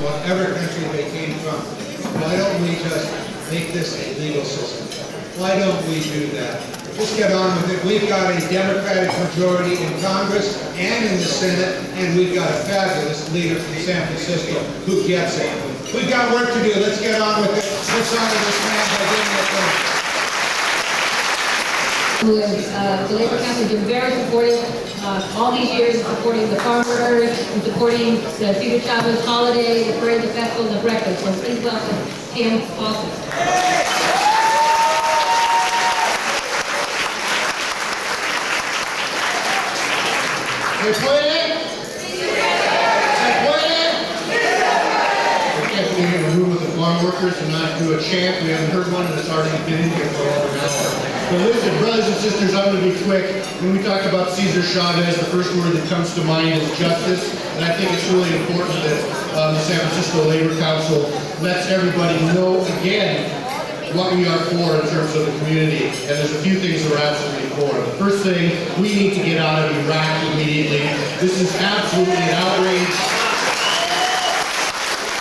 whatever country they came from. Why don't we just make this a legal system? Why don't we do that? Just get on with it. We've got a Democratic majority in Congress and in the Senate, and we've got a fabulous leader from San Francisco who gets it. We've got work to do. Let's get on with it. Let's honor this man by giving it to him. Who is, the Labor Council has been very supportive all these years, supporting the farm workers and supporting the Cesar Chavez holiday, the parade, the festival, and the breakfast. So please welcome Tim Austin. ¿Se puede? ¿Se puede? We can't be in a room with the farm workers and not do a chant. We haven't heard one, and it's already been in here for over an hour. But listen, brothers and sisters, I'm going to be quick. When we talk about Cesar Chavez, the first word that comes to mind is justice. And I think it's really important that the San Francisco Labor Council lets everybody know again what we are for in terms of the community. And there's a few things that we're absolutely for. The first thing, we need to get out of Iraq immediately. This is absolutely an outrage.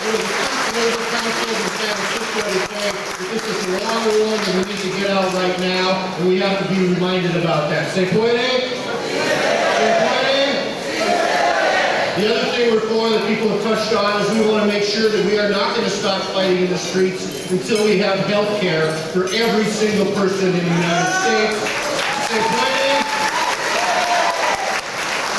It was the first Labor Council in San Francisco to say that this is the wrong one and we need to get out right now, and we have to be reminded about that. ¿Se puede? ¿Se puede? The other thing we're for that people have touched on is we want to make sure that we are not going to stop fighting in the streets until we have health care for every single person in the United States. ¿Se puede?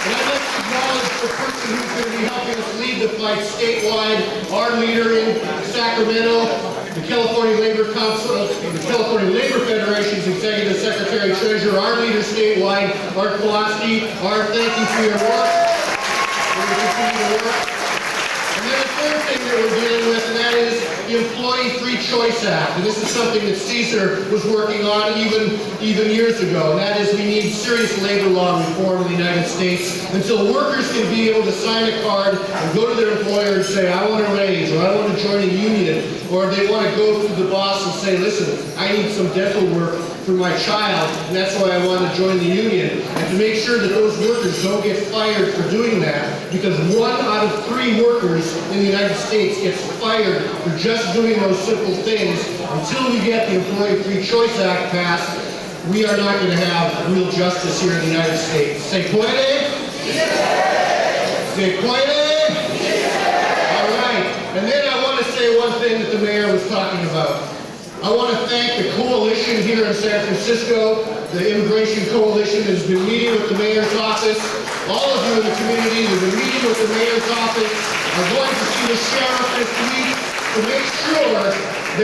And I'd like to acknowledge the person who's going to be helping us lead the fight statewide, our leader in Sacramento, the California Labor Council, the California Labor Federation's Executive Secretary Treasurer, our leader statewide, Art Pulaski. Art, thank you for your work. We're going to continue to work. And then the third thing that we're dealing with, and that is the Employee Free Choice Act. And this is something that Cesar was working on even years ago. And that is we need serious labor law reform in the United States until workers can be able to sign a card and go to their employer and say, I want a raise, or I want to join a union, or they want to go to the boss and say, listen, I need some dental work for my child, and that's why I want to join the union. And to make sure that those workers don't get fired for doing that, because 1 out of 3 workers in the United States gets fired for just doing those simple things. Until we get the Employee Free Choice Act passed, we are not going to have real justice here in the United States. ¿Se puede? ¿Se puede? All right. And then I want to say one thing that the mayor was talking about. I want to thank the coalition here in San Francisco, the Immigration Coalition that has been meeting with the mayor's office. All of you in the community that have been meeting with the mayor's office are going to see the sheriff this week to make sure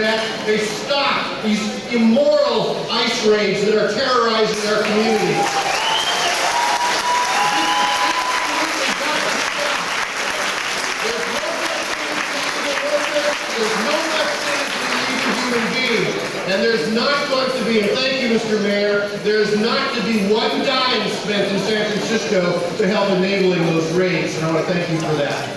that they stop these immoral ICE raids that are terrorizing our community. And there's not going to be, and thank you, Mr. Mayor, there's not to be one dime spent in San Francisco to help enabling those raids, and I want to thank you for that.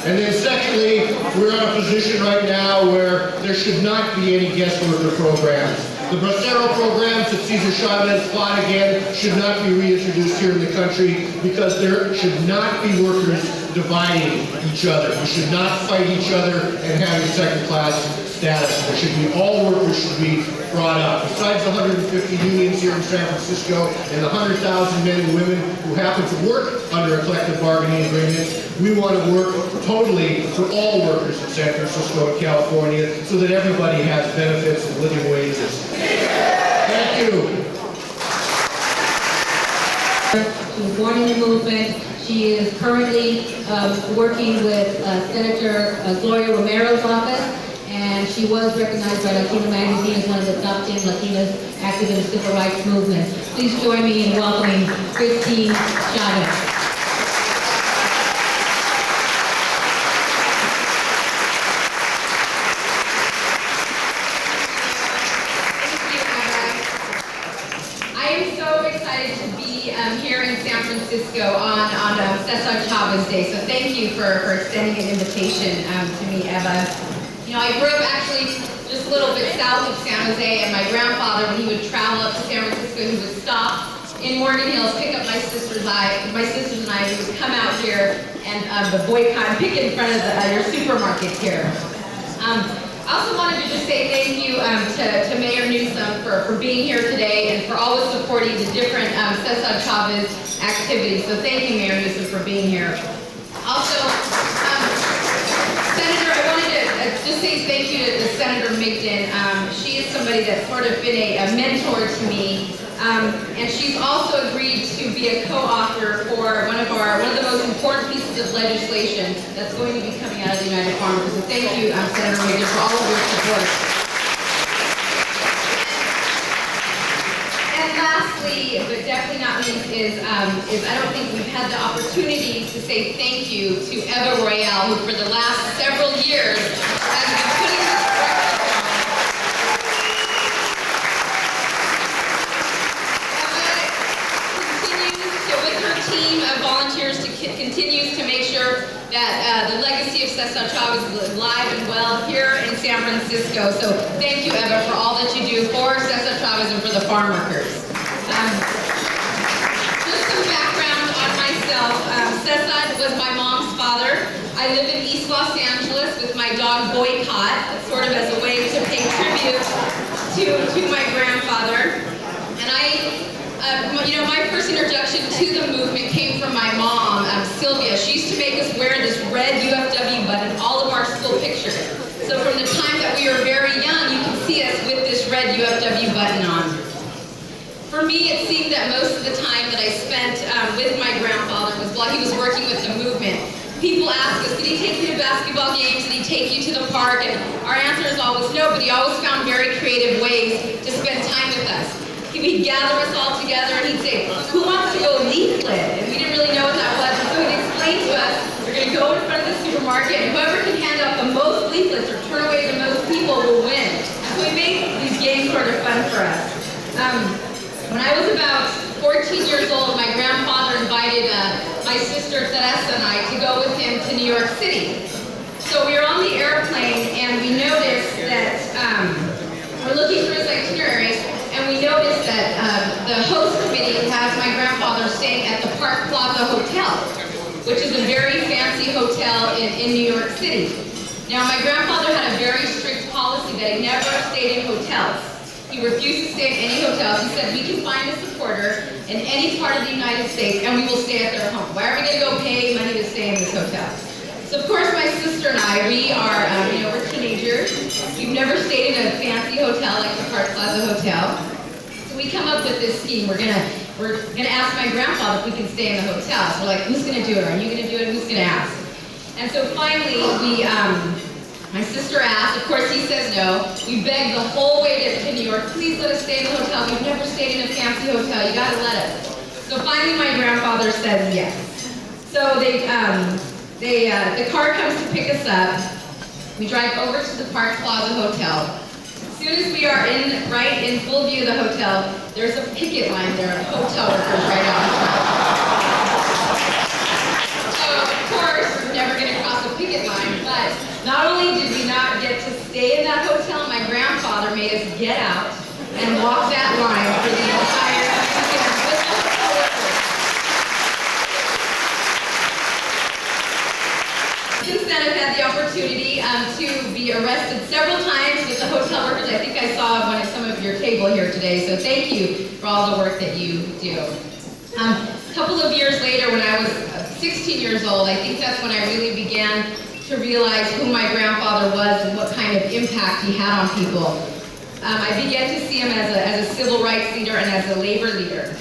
And then secondly, we're in a position right now where there should not be any guest worker programs. The Bracero programs that Cesar Chavez fought again should not be reintroduced here in the country because there should not be workers dividing each other. We should not fight each other and having second-class status. There should be, all workers should be brought up. Besides the 150 unions here in San Francisco and the 100,000 men and women who happen to work under a collective bargaining agreement, we want to work totally for all workers in San Francisco and California so that everybody has benefits and living wages. Thank you. She was born in the movement. She is currently working with Senator Gloria Romero's office, and she was recognized by Latino Magazine as one of the top 10 Latinas active in the civil rights movement. Please join me in welcoming Christine Chavez. Here in San Francisco on Cesar Chavez Day. So thank you for extending an invitation to me, Eva. You know, I grew up actually just a little bit south of San Jose, and my grandfather, when he would travel up to San Francisco, he would stop in Morgan Hills, pick up my sisters and I. We would come out here and the boycott, pick in front of your supermarkets here. I also wanted to just say thank you to Mayor Newsom for being here today and for always supporting the different Cesar Chavez activities. So thank you, Mayor Newsom, for being here. Also, Senator, I wanted to just say thank you to Senator Migden. She is somebody that's sort of been a mentor to me. And she's also agreed to be a co-author for one of the most important pieces of legislation that's going to be coming out of the United Farmers. So thank you, Senator Migden, for all of your support. And lastly, but definitely not least, is I don't think we've had the opportunity to say thank you to Eva Royale, who for the last several years has been putting this team of volunteers continues to make sure that the legacy of Cesar Chavez is alive and well here in San Francisco. So thank you, Eva, for all that you do for Cesar Chavez and for the farm workers. Just some background on myself. Cesar was my mom's father. I live in East Los Angeles with my dog Boycott, sort of as a way to pay tribute to my grandfather. And my first introduction to the movement came from my mom, Sylvia. She used to make us wear this red UFW button, all of our school pictures. So from the time that we were very young, you can see us with this red UFW button on. For me, it seemed that most of the time that I spent with my grandfather was while he was working with the movement. People ask us, did he take you to basketball games? Did he take you to the park? And our answer is always no, but he always found very creative ways to spend time with us. He'd gather us all together and he'd say, who wants to go leaflet? And we didn't really know what that was. And so he'd explain to us, we're going to go in front of the supermarket and whoever can hand out the most leaflets or turn away the most people will win. And so he made these games sort of fun for us. When I was about 14 years old, my grandfather invited my sister Teresa and I to go with him to New York City. So we were on the airplane and we noticed that we're looking through his itinerary. And we noticed that the host committee has my grandfather staying at the Park Plaza Hotel, which is a very fancy hotel in New York City. Now, my grandfather had a very strict policy that he never stayed in hotels. He refused to stay in any hotels. He said, we can find a supporter in any part of the United States and we will stay at their home. Why are we going to go pay money to stay in this hotel? So of course my sister and I, we are, we're teenagers. We've never stayed in a fancy hotel like the Park Plaza Hotel. So we come up with this scheme. We're gonna ask my grandfather if we can stay in the hotel. So we're like, who's gonna do it? Are you gonna do it? Who's gonna ask? And so finally, my sister asked. Of course, he says no. We begged the whole way to New York. Please let us stay in the hotel. We've never stayed in a fancy hotel. You gotta let us. So finally, my grandfather says yes. So the car comes to pick us up. We drive over to the Park Plaza Hotel. As soon as we are right in full view of the hotel, there's a picket line there of hotel workers right out front. So of course, we're never going to cross a picket line, but not only did we not get to stay in that hotel, my grandfather made us get out and walk that line for the entire weekend with the hotel workers. Since then, I've had the opportunity to be arrested several times with the hotel workers. I think I saw one at some of your table here today, so thank you for all the work that you do. A couple of years later, when I was 16 years old, I think that's when I really began to realize who my grandfather was and what kind of impact he had on people. I began to see him as a civil rights leader and as a labor leader.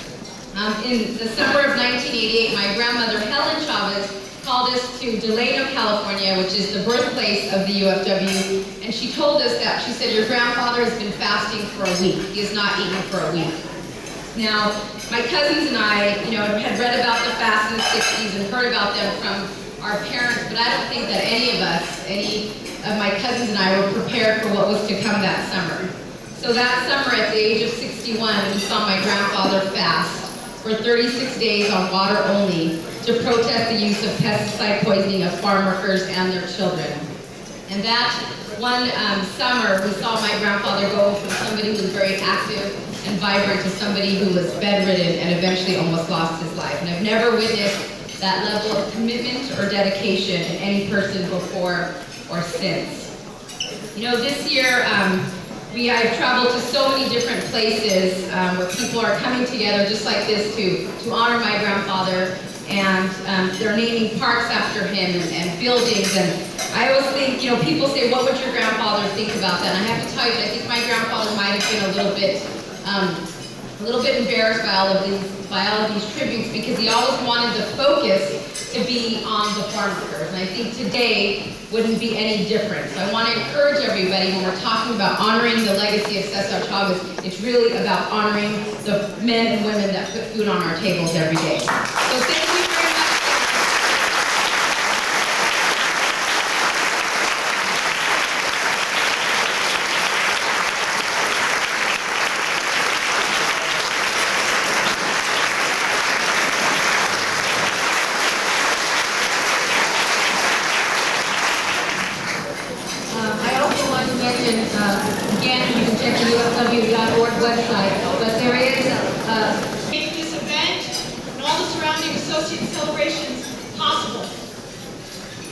In the summer of 1988, my grandmother, Helen Chavez, called us to Delano, California, which is the birthplace of the UFW, and she told us that, she said, your grandfather has been fasting for a week. He has not eaten for a week. Now, my cousins and I, had read about the fast in the 60s and heard about them from our parents, but I don't think that any of my cousins and I were prepared for what was to come that summer. So that summer, at the age of 61, we saw my grandfather fast for 36 days on water only to protest the use of pesticide poisoning of farm workers and their children. And that one summer, we saw my grandfather go from somebody who was very active and vibrant to somebody who was bedridden and eventually almost lost his life. And I've never witnessed that level of commitment or dedication in any person before or since. You know, this year, I've traveled to so many different places where people are coming together just like this to honor my grandfather, and they're naming parks after him and buildings. And I always think, you know, people say, what would your grandfather think about that? And I have to tell you, I think my grandfather might have been a little bit embarrassed by all of these tributes, because he always wanted the focus to be on the farm workers. And I think today wouldn't be any different. So I want to encourage everybody, when we're talking about honoring the legacy of Cesar Chavez, it's really about honoring the men and women that put food on our tables every day. So thank you very much. Again, you can check the UFW.org website, but there is make this event and all the surrounding associate celebrations possible.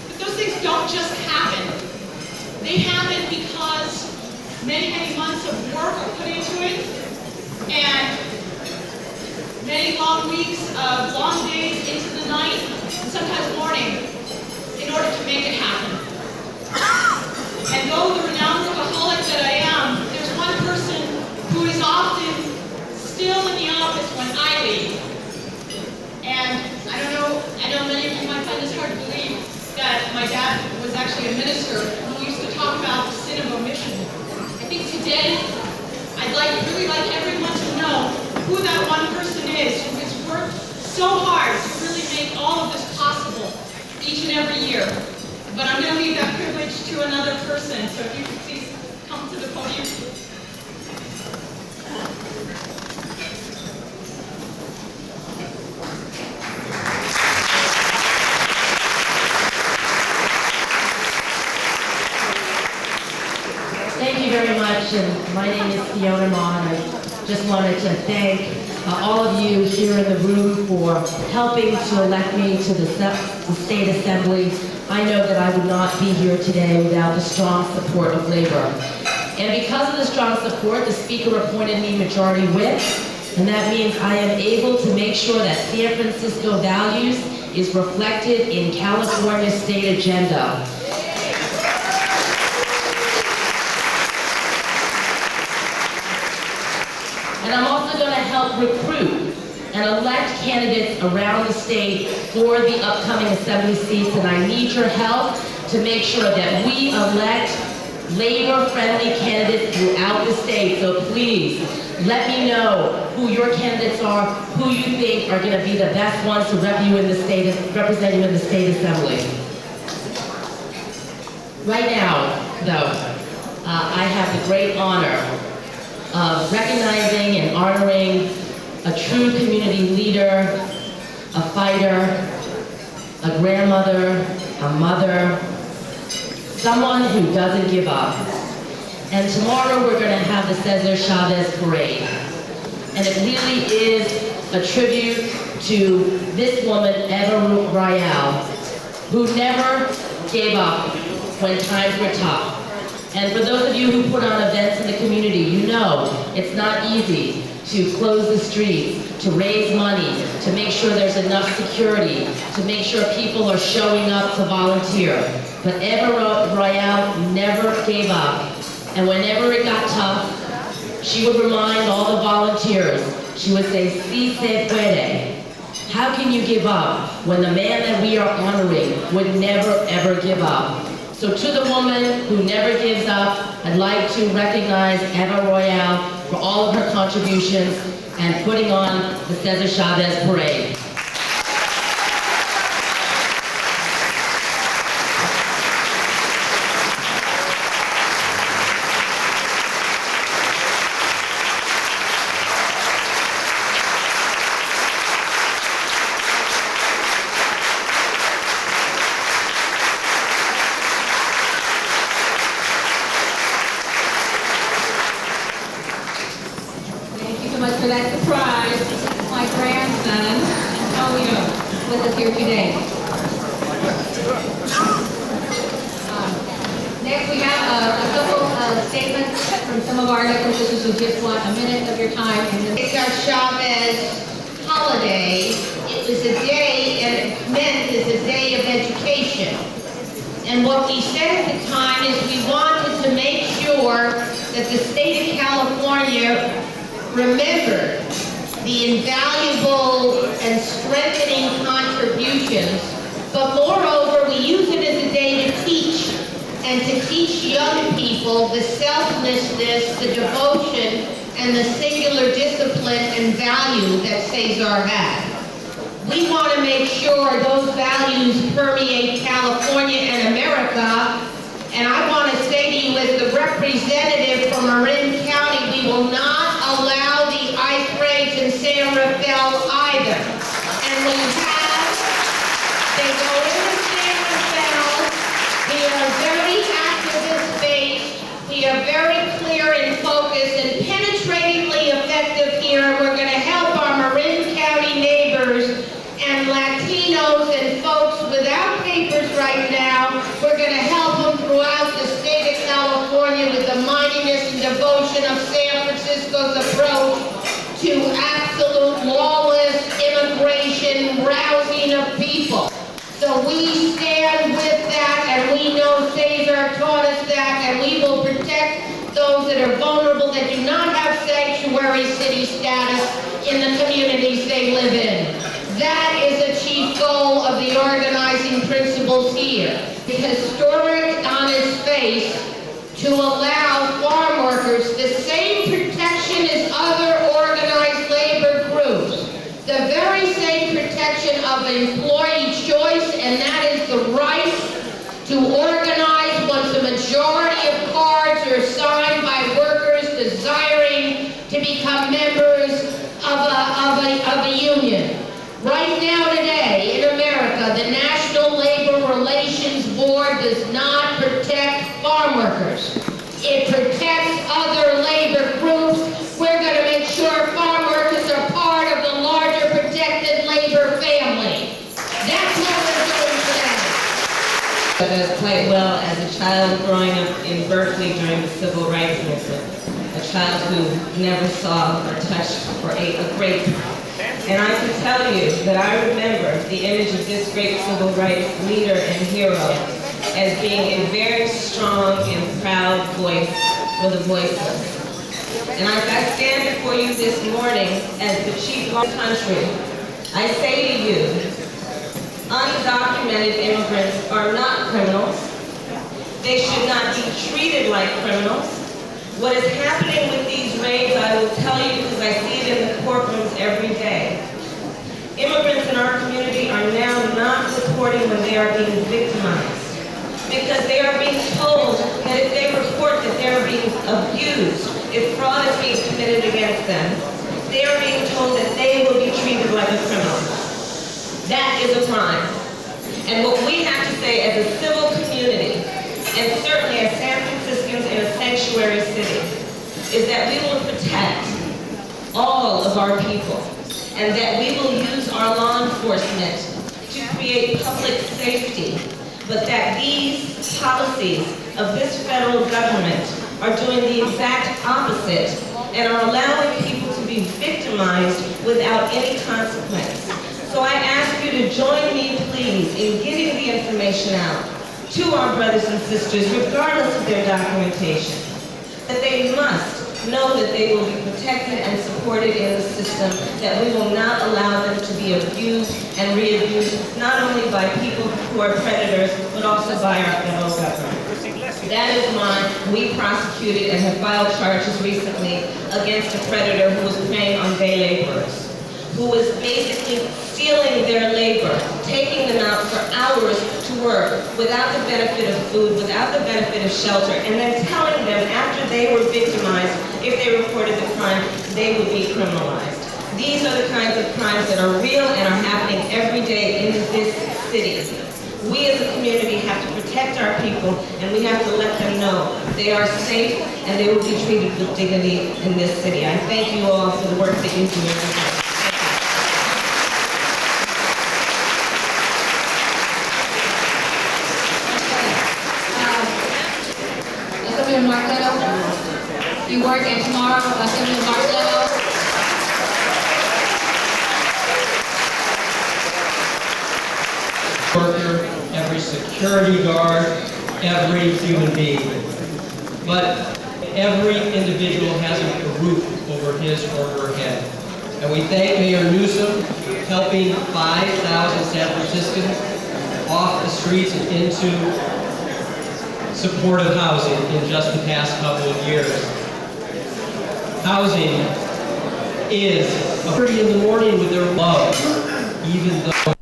But those things don't just happen. They happen because many, many months of work are put into it, and many long weeks of long days into the night, and sometimes morning, in order to make it happen. And though the renowned workaholic that I am, there's one person who is often still in the office when I leave. And I know many of you might find this hard to believe, that my dad was actually a minister who used to talk about the sin of omission. I think today, I'd really like everyone to know who that one person is who has worked so hard to really make all of this possible each and every year. But I'm going to leave that privilege to another person, so if you could please come to the podium. Thank you very much, and my name is Fiona Ma, and I just wanted to thank all of you here in the room for helping to elect me to the State Assembly. I know that I would not be here today without the strong support of labor. And because of the strong support, the Speaker appointed me Majority Whip, and that means I am able to make sure that San Francisco values is reflected in California's state agenda. And I'm also going to help recruit and elect candidates around the state for the upcoming assembly seats, and I need your help to make sure that we elect labor-friendly candidates throughout the state. So please, let me know who your candidates are, who you think are going to be the best ones to represent you in the state assembly. Right now, though, I have the great honor of recognizing and honoring a true community leader, a fighter, a grandmother, a mother, someone who doesn't give up. And tomorrow we're going to have the Cesar Chavez Parade. And it really is a tribute to this woman, Eva Royale, who never gave up when times were tough. And for those of you who put on events in the community, you know it's not easy to close the streets, to raise money, to make sure there's enough security, to make sure people are showing up to volunteer. But Eva Royale never gave up. And whenever it got tough, she would remind all the volunteers, she would say, "Si se puede." How can you give up when the man that we are honoring would never, ever give up? So to the woman who never gives up, I'd like to recognize Eva Royale for all of her contributions and putting on the Cesar Chavez Parade. Thank here today. Next, we have a couple of statements from some of our elected officials who just want a minute of your time. And then Cesar Chavez holiday, it was a day, and it meant it's a day of education. And what we said at the time is we wanted to make sure that the state of California remembered the invaluable and strengthening contributions, but moreover, we use it as a day to teach, and to teach young people the selflessness, the devotion, and the singular discipline and value that Cesar had. We want to make sure those values permeate California and America, and I want to say to you as the representative from Marin County, we will not allow the ice raids in San Rafael either. And we have, they go into San Rafael, we are very activist-based, we are very clear and focused and penetratingly effective here, and we're going to help our Marin County neighbors and Latinos and folks without papers right now. We're going to help them throughout the state of California with the mightiness and devotion of San Francisco's approach to absolute lawless immigration, rousing of people. So we stand with that, and we know Cesar taught us that, and we will protect those that are vulnerable, that do not have sanctuary city status in the communities they live in. That is a chief goal of the organizing principles here. The historic on its face to allow farm workers the same protection as other organized labor groups. The very same protection of employee choice, and that is the right to organize once a majority of cards are signed by workers desiring to become members of a union. Right now today in America, the National Labor Relations Board does not protect farm workers. It protects other labor groups. We're going to make sure farm workers are part of the larger protected labor family. That's what we're doing today. Quite well as a child growing up in Berkeley during the Civil Rights Movement. A child who never saw or touched or ate a grape. And I can tell you that I remember the image of this great civil rights leader and hero as being a very strong and proud voice for the voiceless. And as I stand before you this morning as the chief of the country, I say to you, undocumented immigrants are not criminals. They should not be treated like criminals. What is happening with these raids, I will tell you because I see it in the courtrooms every day. Immigrants in our community are now not reporting when they are being victimized, because they are being told that if they report that they are being abused, if fraud is being committed against them, they are being told that they will be treated like a criminal. That is a crime. And what we have to say as a civil community, and certainly as San Franciscans in a sanctuary city, is that we will protect all of our people, and that we will use our law enforcement to create public safety, but that these policies of this federal government are doing the exact opposite and are allowing people to be victimized without any consequence. So I ask you to join me, please, in getting the information out to our brothers and sisters, regardless of their documentation, that they must know that they will be protected and supported in the system, that we will not allow them to be abused and re-abused, not only by people who are predators, but also by our federal government. That is why we prosecuted and have filed charges recently against a predator who was preying on day laborers, who was basically stealing their labor, taking them out for hours to work without the benefit of food, without the benefit of shelter, and then telling them after they were victimized, if they reported the crime, they would be criminalized. These are the kinds of crimes that are real and are happening every day in this city. We as a community have to protect our people, and we have to let them know they are safe and they will be treated with dignity in this city. I thank you all for the work that you do every day. Senator Martello. You work, and tomorrow, Senator Martello. Worker, every security guard, every human being. But every individual has a roof over his or her head. And we thank Mayor Newsom helping 5,000 San Franciscans off the streets and into supportive housing in just the past couple of years. Housing is early in the morning with their love, even though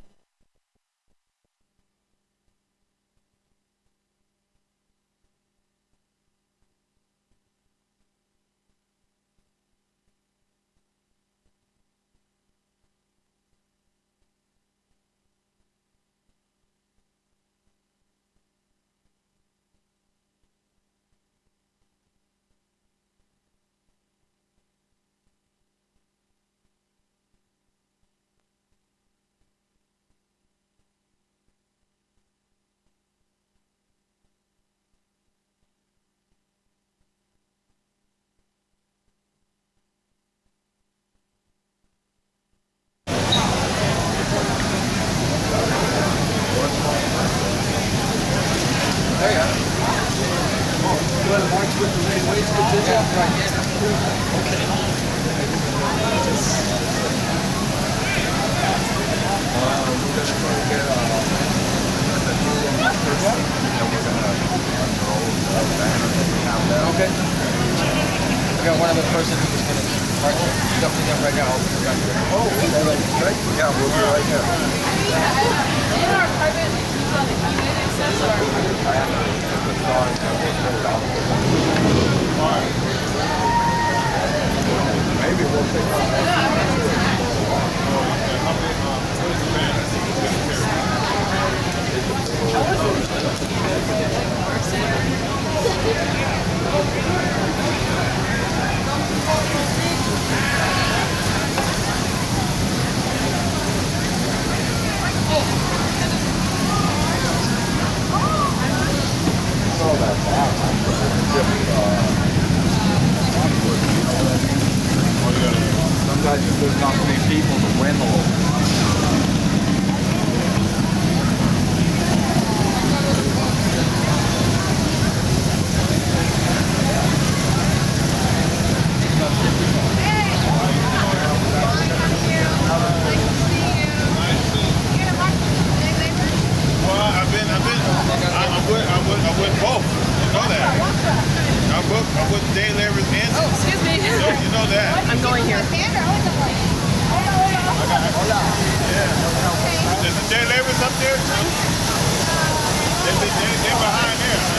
Okay. We got one other person who's going to jump in right now. Oh, okay. Yeah, we'll be right here. In our private, access Maybe we'll take Sometimes if there's not many people, the wind will. I went both. You know that. I went day laborers and. Oh, excuse me. You know that. I'm going here. There's the day laborers up there too. They're behind there.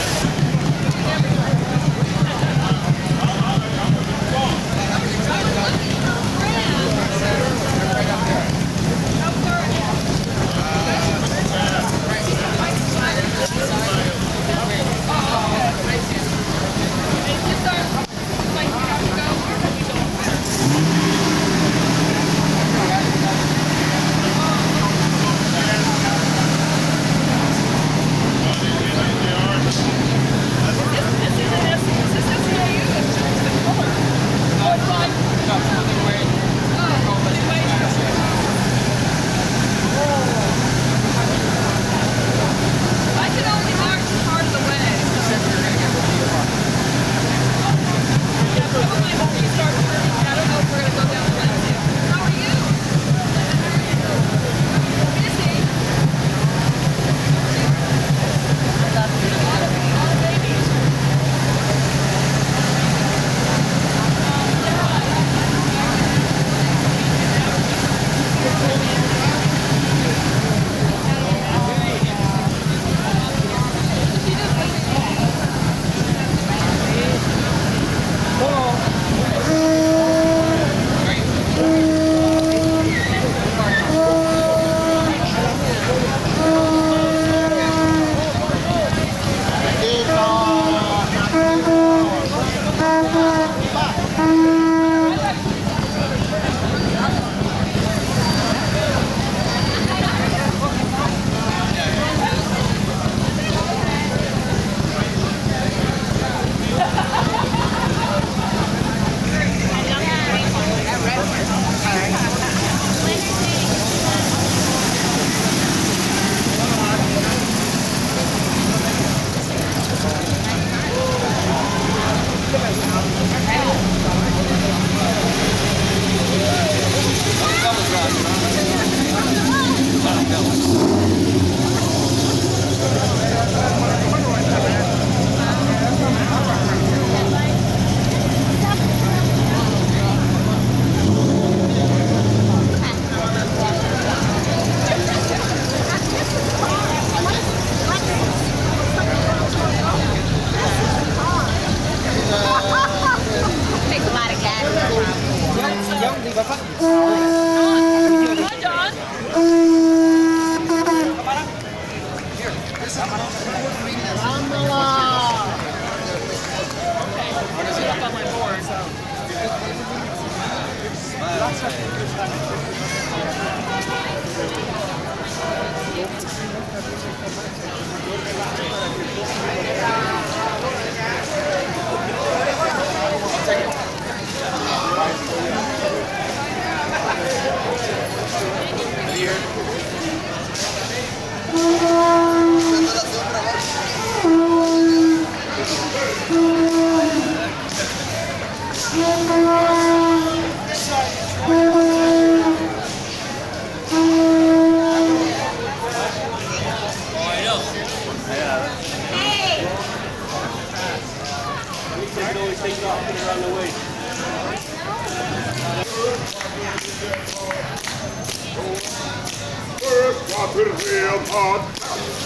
Water real hot,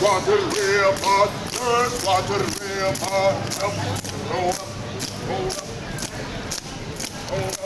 water real hot, water real hot. Up, go up, hold up, hold up.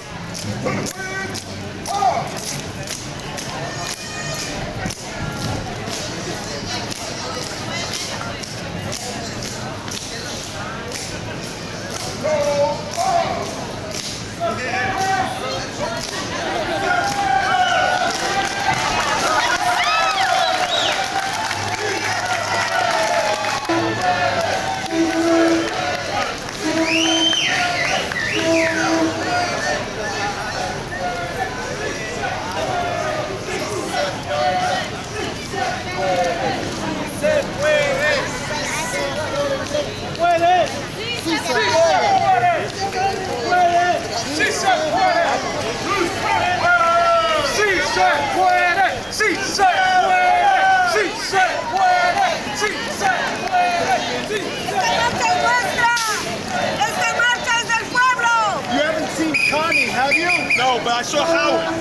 Have you? No, but I saw Howard.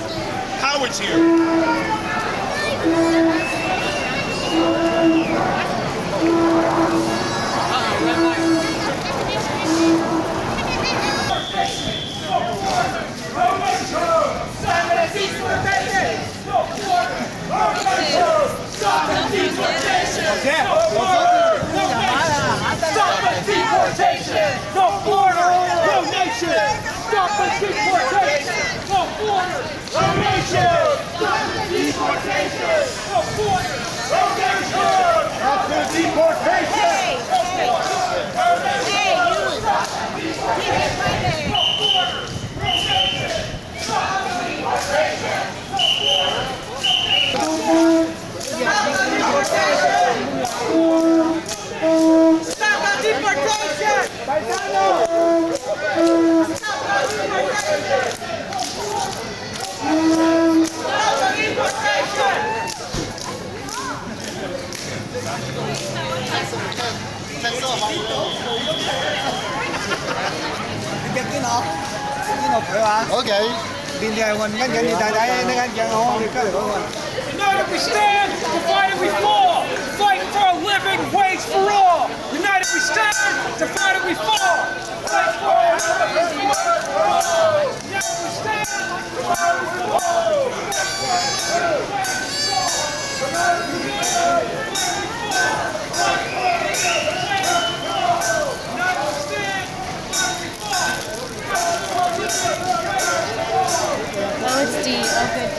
Howard's here. No border, no nation! Stop the deportation! No border, no nation! Stop the deportation! No border, no nation! Stop the deportation! No border, no nation! Stop the deportation! No border, no nation! Stop the deportation! No border, no nation! Stop the deportation! Okay. United we stand, divided we fall. Fight for a living wage for all. United we stand, divided we fall. Fight for a living wage for all. United we stand, divided we fall. Fight for a living wage for all. United we stand, divided we fall. Fight for a living wage for all. United we stand, divided we fall. Fight for a living wage for all. Oh, it's D. Okay, D.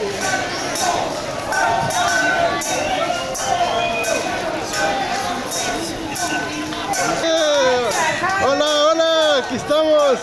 Hola, hola, aquí estamos.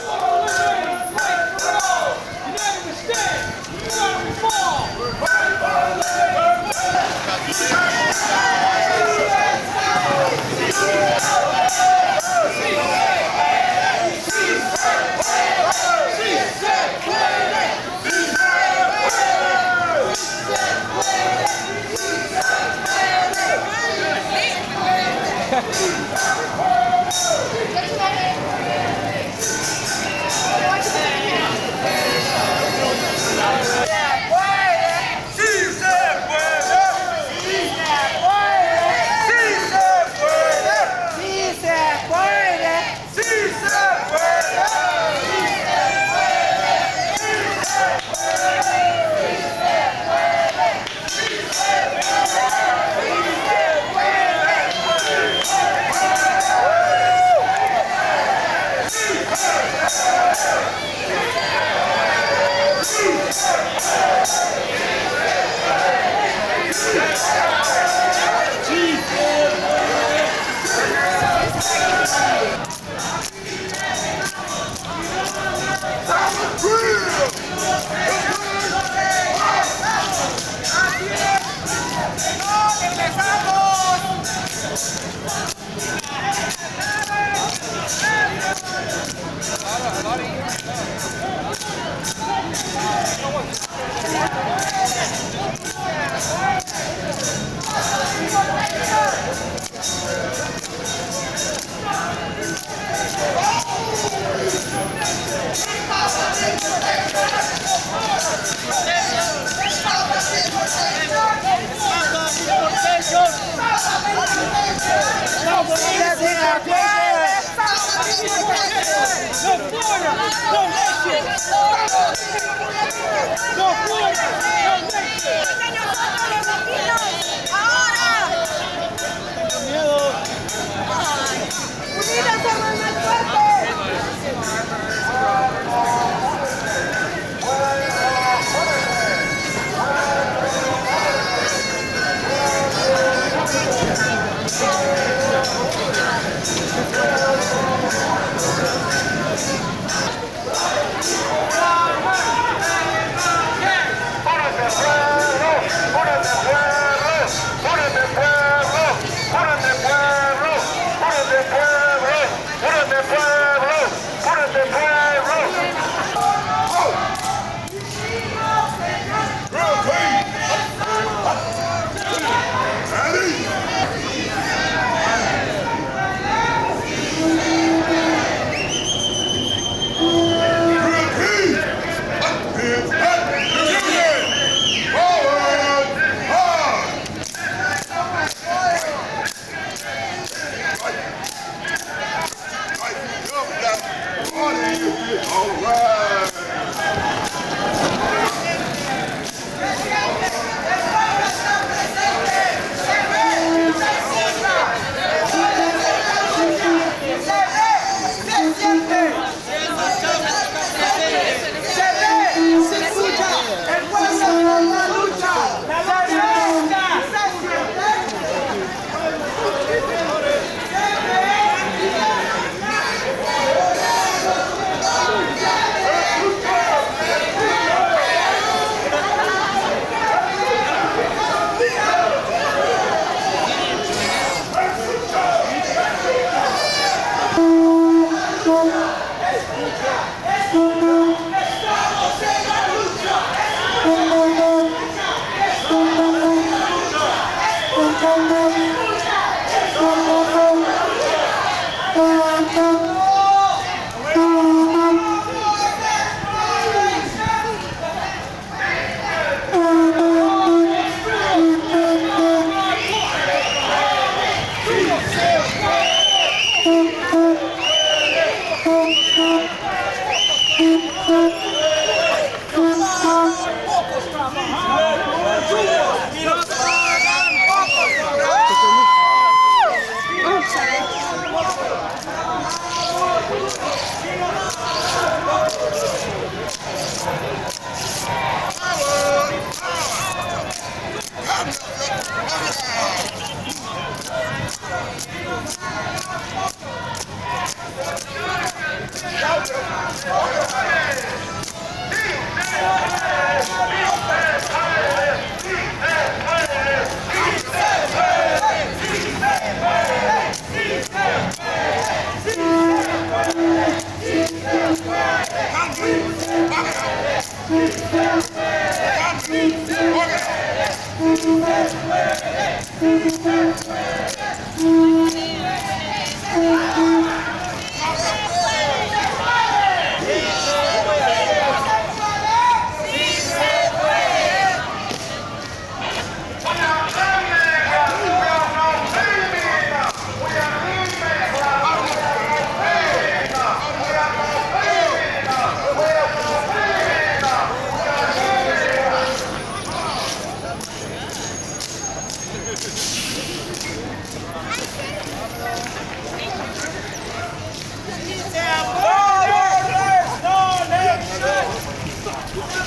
no nations. No borders, no nations. Unidos somos más fuertes.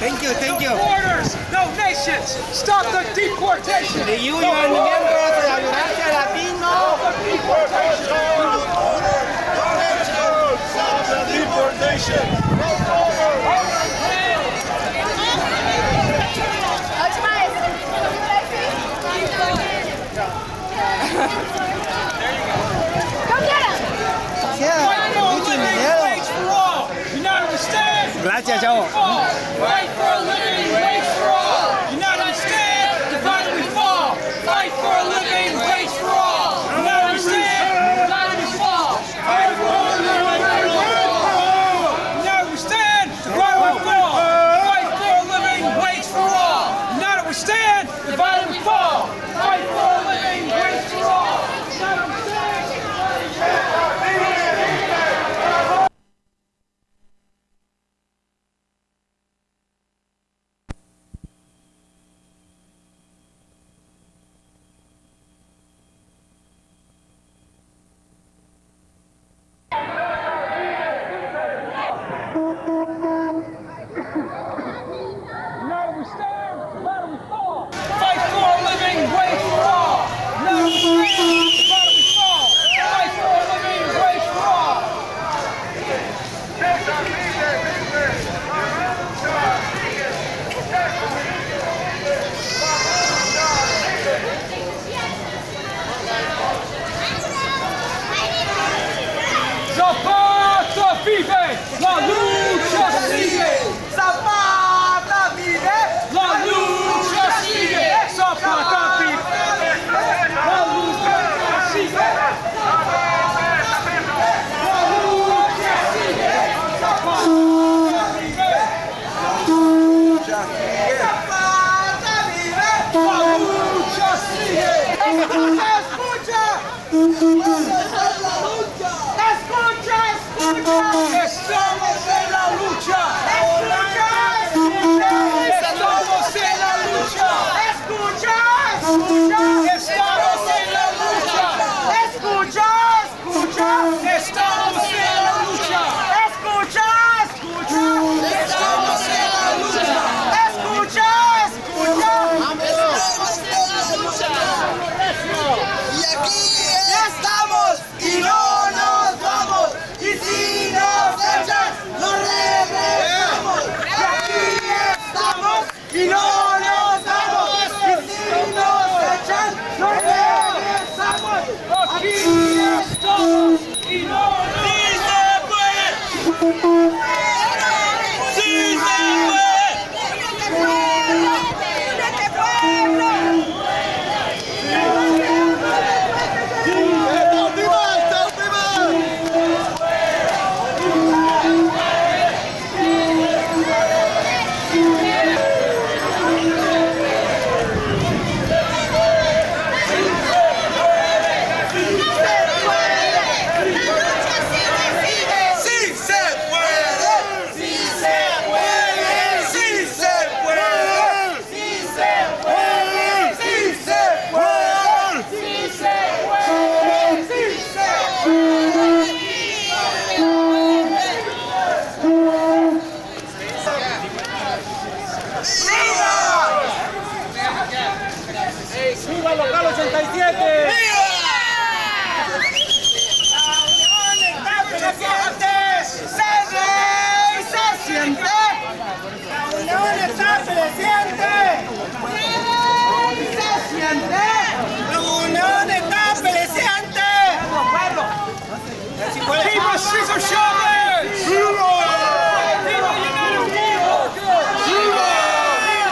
Thank you. No borders, no nations. Stop the deportation. The union miembros de la Alianza Latino. Stop the deportation. Gracias, chavo. Fight for a living wage for all. United we stand, divided we fall. Fight for a living wage for all. United we stand, divided we fall. Fight for a living wage for all. United we stand, divided we fall. Fight for a living wage for all. United we stand, divided we fall. Fight for a living wage for all. United we stand, divided we fall. Estamos en la lucha. Estamos en la lucha. Escucha. Estamos en la lucha. Escucha. Estamos en la lucha. Escucha. Estamos en la lucha. Escucha. Estamos en la lucha. Y aquí estamos y no nos vamos. Y si nos echan, nos regresamos. Y aquí estamos y no nos vamos. Y si nos echan, nos regresamos. Aquí estamos y no nos vamos. ¡Sí se ¡Viva local 87! ¡Viva! La unión está presente, se ve y se siente. La unión está presente, se ve y se siente. La unión está presente. ¡Viva Cesar Chavez! ¡Viva! ¡Viva United People! ¡Viva!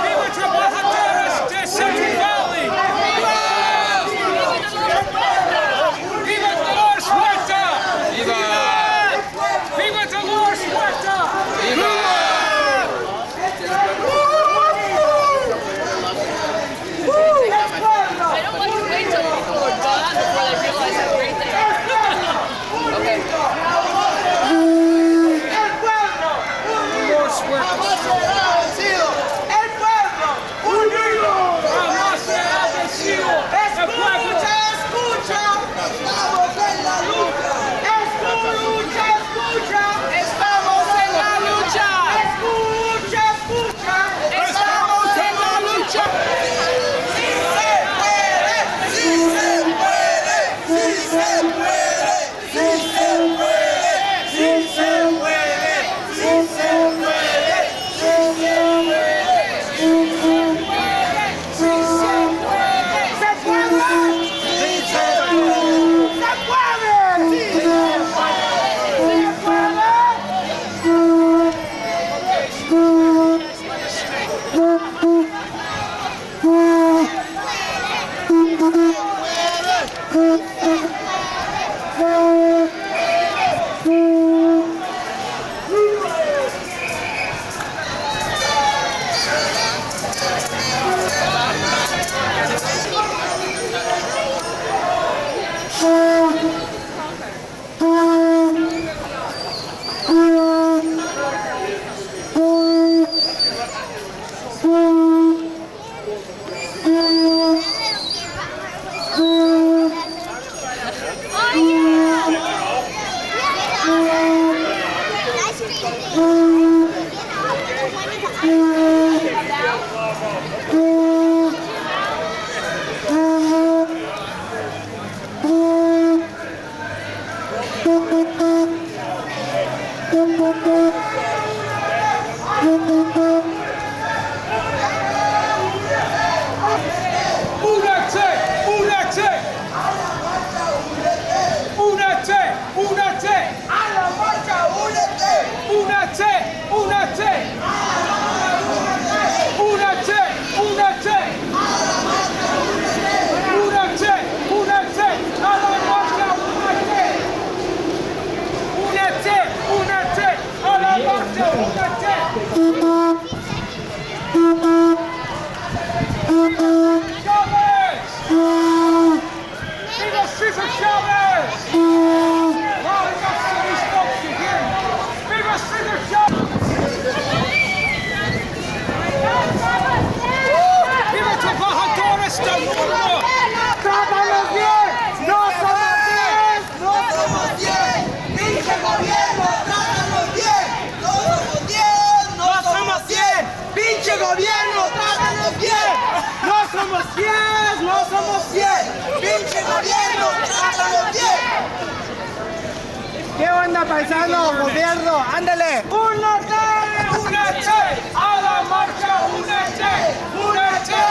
¡Viva trabajadores de Central Valley! ¡Viva Dolores Huerta! ¡Viva! ¡Viva Dolores Huerta! ¡Viva! I don't like to wait till people are done before they realize how great they are. Okay. Dolores Huerta. ¡El pueblo unido! ¡Jamás será vencido! ¡Escucha! ¡Estamos en la lucha! ¡Escucha! ¡Estamos en la lucha! ¡Escucha! ¡Estamos en la lucha! ¡Sí se puede! ¡Sí se puede! ¡Sí se puede! ¡Sí se puede! ¡Sí se puede! ¡Sí se puede! ¡Sí se puede! ¡Sí se puede! ¡Sí se puede! ¡Se puede! ¡Sí se Cesar Chavez! Wow, we got some of these folks to hear onda, paisano, gobierno, ándale. ¡Únete! ¡Únete! ¡A la marcha! ¡Únete! ¡Únete!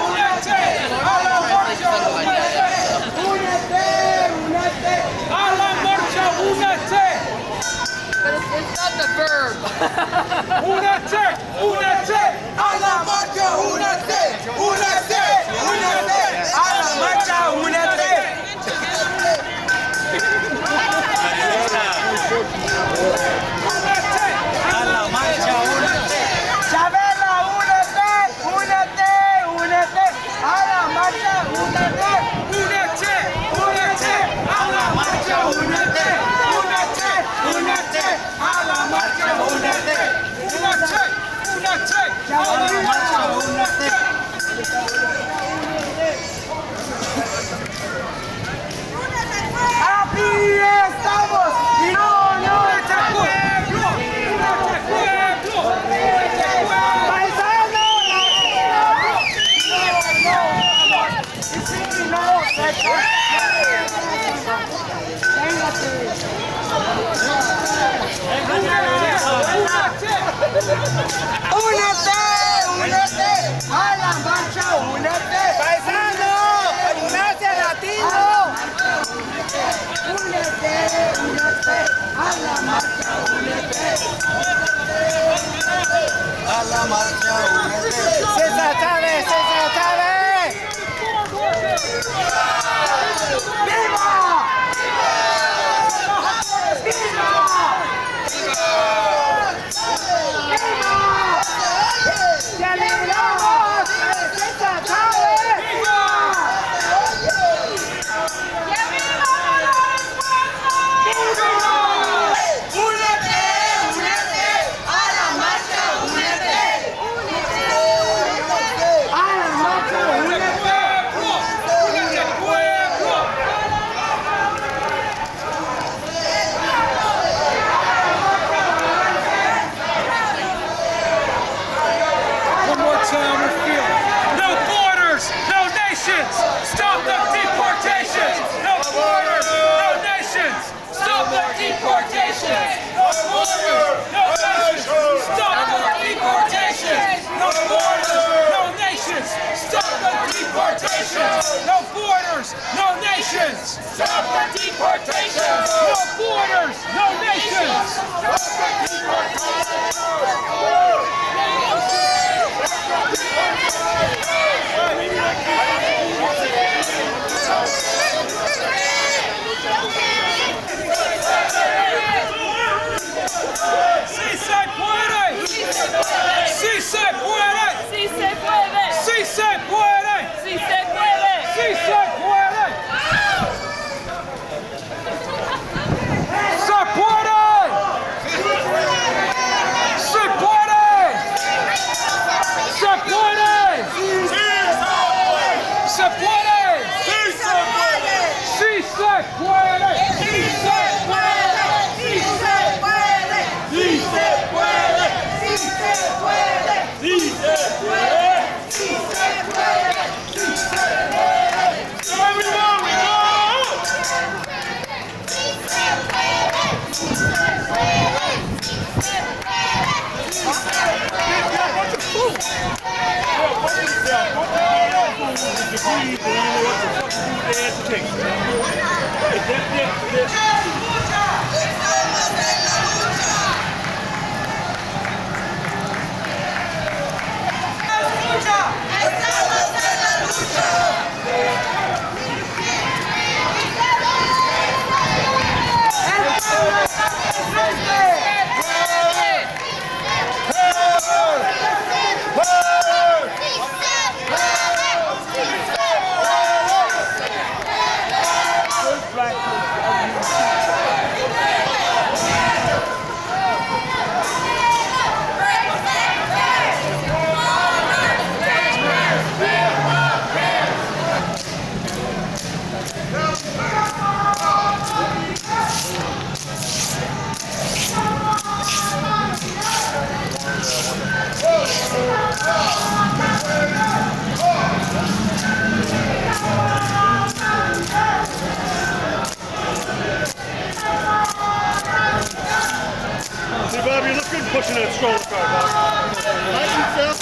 ¡Únete! ¡A la marcha! ¡Únete! ¡Únete! ¡Únete! ¡A la marcha! ¡Únete! But it's not the verb. ¡Únete! ¡Únete! ¡A la marcha! ¡Únete! ¡Únete! ¡Únete! ¡A la marcha! ¡Únete! A la marcha, únete. Chabela, únete, únete, únete. A la marcha, únete. ¡Únete! ¡Únete! ¡A la marcha! ¡Únete! ¡Únete! ¡Únete! ¡A la marcha! ¡Únete! ¡Únete! ¡Únete! A la marcha, únete. Aquí estamos y no, no. ¡Únete, pueblo! ¡Únete, pueblo! ¡Únete, pueblo! ¡Paisano! ¡Únete! ¡Únete! ¡A la marcha! ¡Únete! ¡Paisano! ¡Gimnasia latino! ¡Únete! ¡Únete! ¡A la marcha! ¡Únete! ¡A la marcha! ¡Únete! ¡César Chávez! ¡César Chávez! ¡Viva! ¡Celebramos! ¡César Chávez! ¡Únete! ¡Únete! ¡A la marcha! ¡Únete! ¡A la marcha! ¡Únete! ¡Únete, pueblo! One more time, we feel it. No borders, no nations, stop the deportations. No borders, no nations, stop the deportations. No borders, no nations, stop the deportations. No borders, no nations, stop the deportations. No borders, no nations, stop the deportations. No borders, no nations, stop the deportations. ¡Sí se puede! ¡Sí se puede! Sí se puede. ¡Sí se puede! Sí se puede. ¡Sí se puede! ¡Se puede! ¡Se puede! ¡Se puede! ¡Se puede! ¡Sí se puede! ¡Sí se puede! ¡Sí se puede! ¡Sí se puede! ¡Sí se puede! ¡Sí se puede! ¡Sí se puede! ¡Sí se puede! ¡Sí se puede! ¡Everyone we go! ¡Sí se puede! ¡Sí se puede! ¡Sí Black pushing that stroller car, Bob. Nice yourself.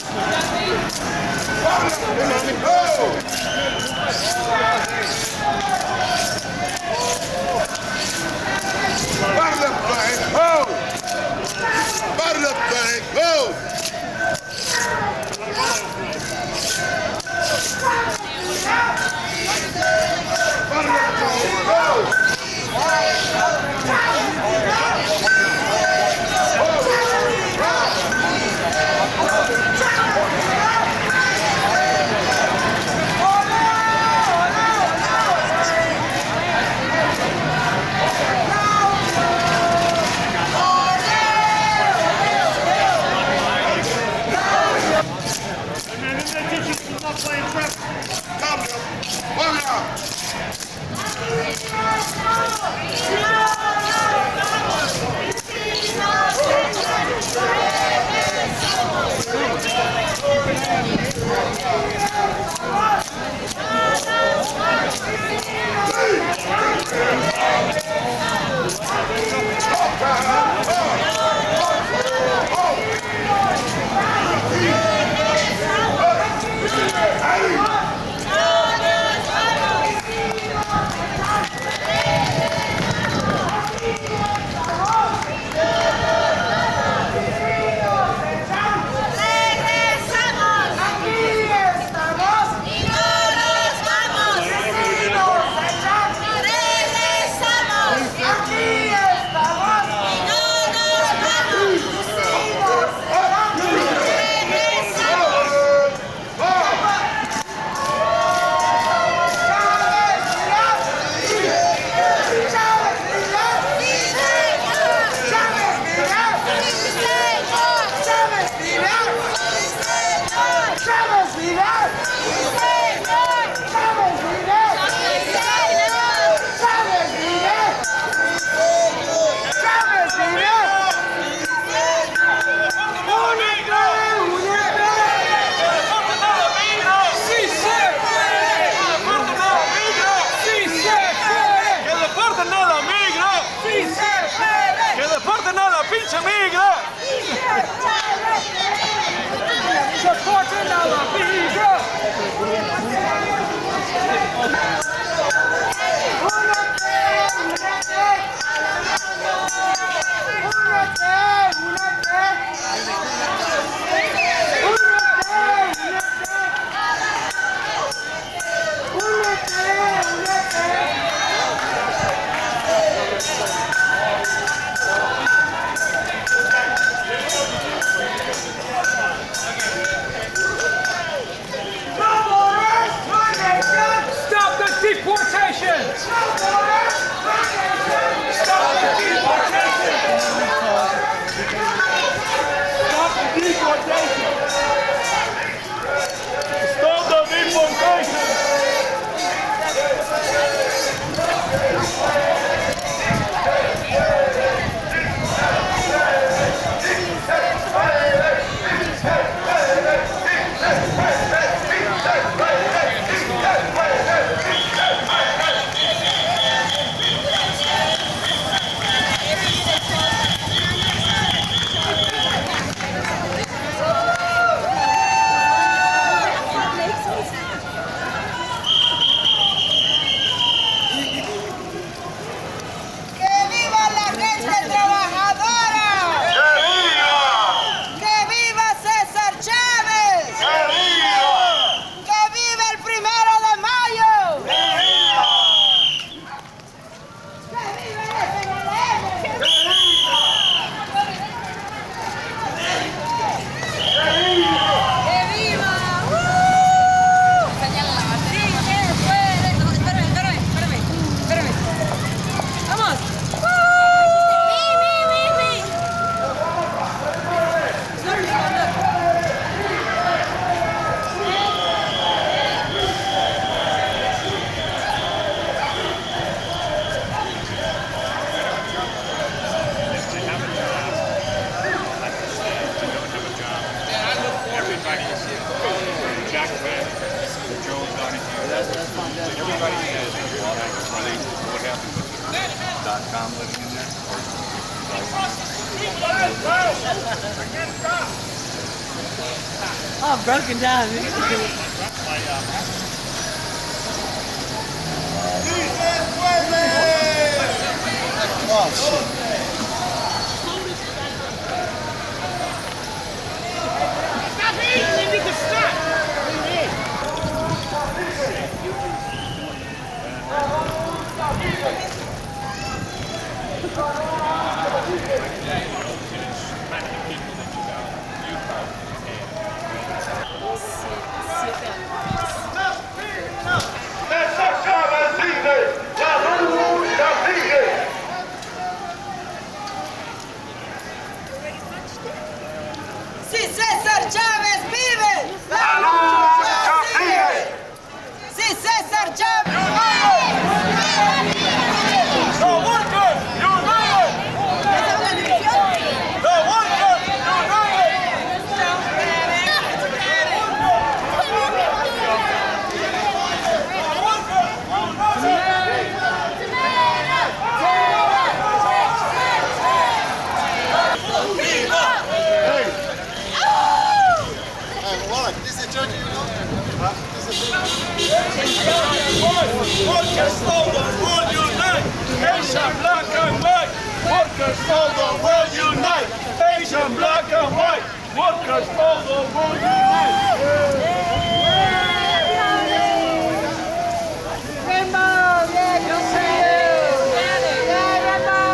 Bottle up thing, ho! Bottle up thing, ho! Bottle up thing, ho! Oh, broken down. Oh, shit. Si César Chávez vive, la lucha sigue. Si César Chávez the workers united. The workers Workers all the world unite! Asian black and white! Workers all the world unite! Asian black and white! Workers all the world unite! Rainbow, yeah, good for you. Yeah, Rainbow.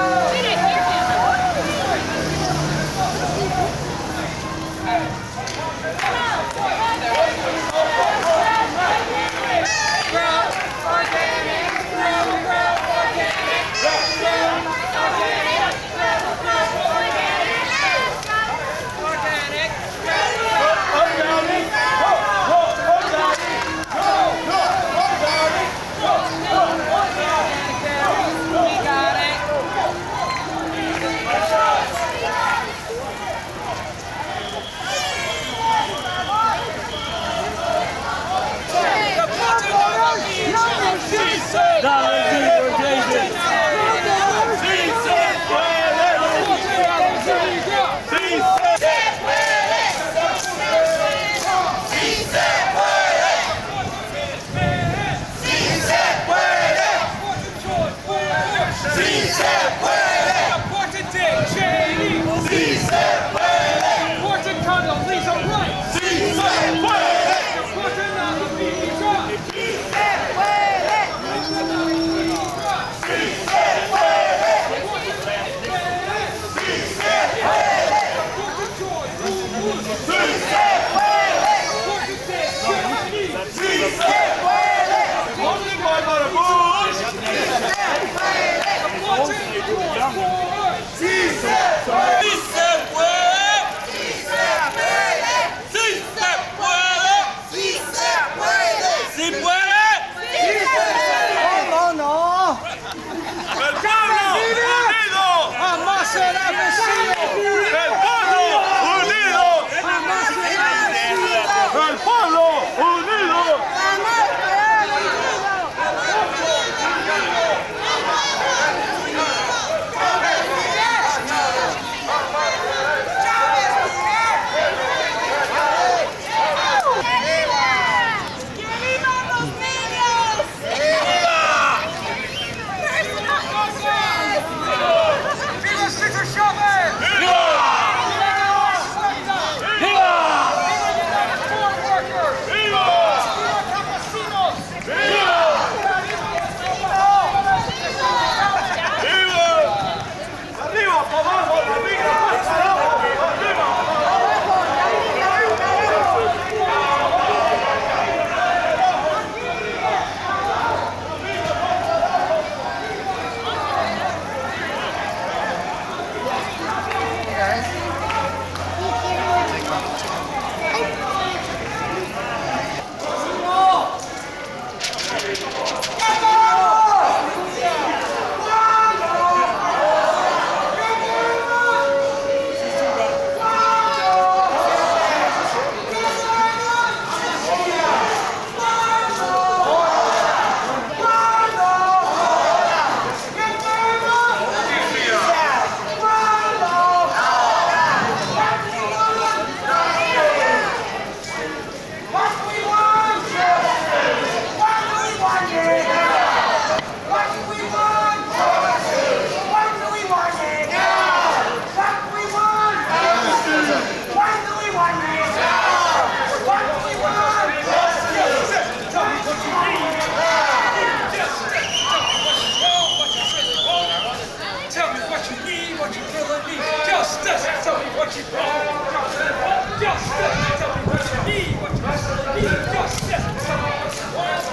what you want. Justice. Tell me what you need, what you really need. Justice. Tell me what you want.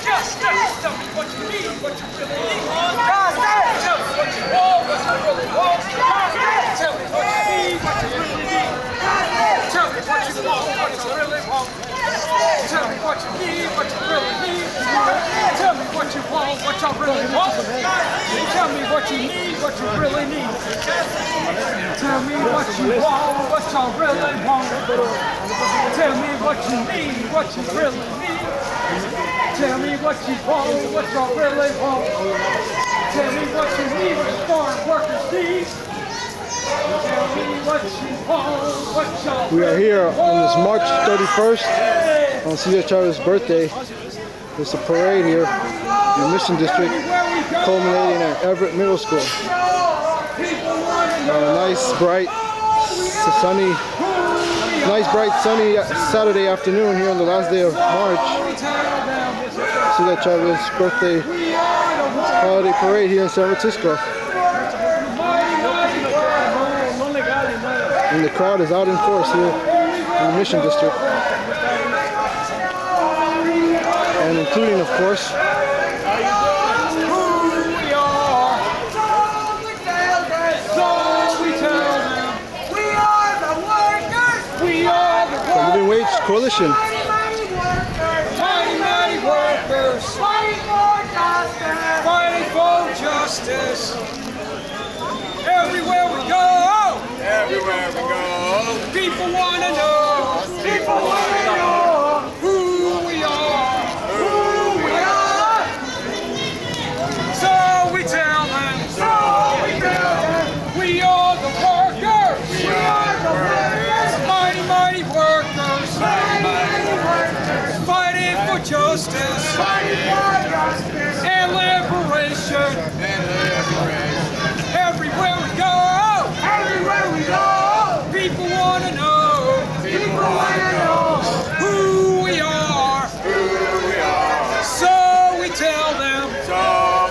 Justice. Tell me what you need, what you really need. Justice. Tell me what you want, what you really want. Justice. Tell me what you need, what you really need. Justice. Tell me what you want, what you really want. Tell me what you need, what you really need. Tell me what you want, what you really want. Tell me what you need, what you really need. Tell me what you want, what you really want. Tell me what you need, what you really need. Tell me what you want, what you really want. Tell me what you need, what the foreign workers need. Tell me what you want, what you We are here on this March 31st on Cesar Chavez's birthday. There's a parade here in the Mission District culminating at Everett Middle School. Nice bright sunny Saturday afternoon here on the last day of March. Cesar Chavez's birthday holiday parade here in San Francisco. And the crowd is out in force here in the Mission District. And including, of course, who we are. So we tell them, we are the workers. We are the the Living Wage Coalition. mighty, mighty workers. Fighting for justice. Fighting for justice. Everywhere we go. Everywhere we go. People want to know. People want to know who we are. Who we are. So we tell them. So we tell them. We are the workers. We are the workers. Mighty, mighty workers. Mighty, mighty workers. Fighting for justice. Fighting for justice. And liberation. And liberation. Everywhere we go. Everywhere we go. People want to know. People want to know who we are. Who we are. So we tell them. So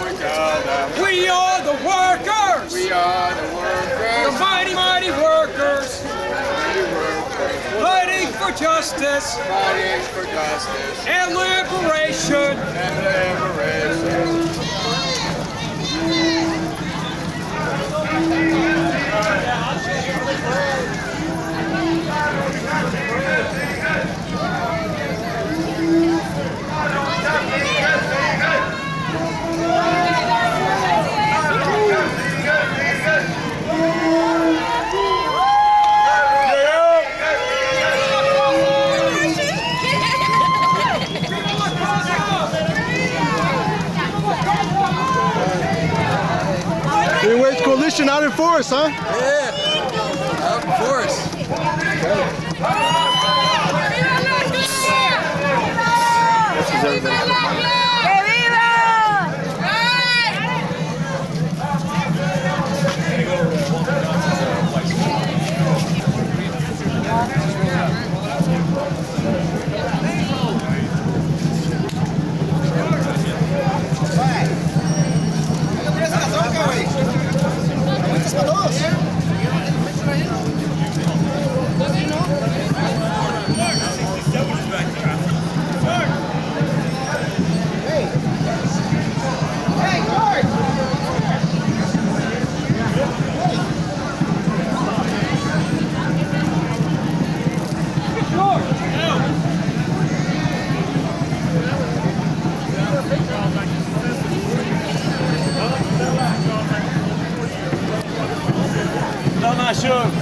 we tell them. We are the workers. We are the workers. The mighty, mighty workers. Fighting for justice. Fighting for justice. And liberation. And liberation. Living Wage Coalition out in force, huh? Yeah, out in force. This is everybody. Not sure.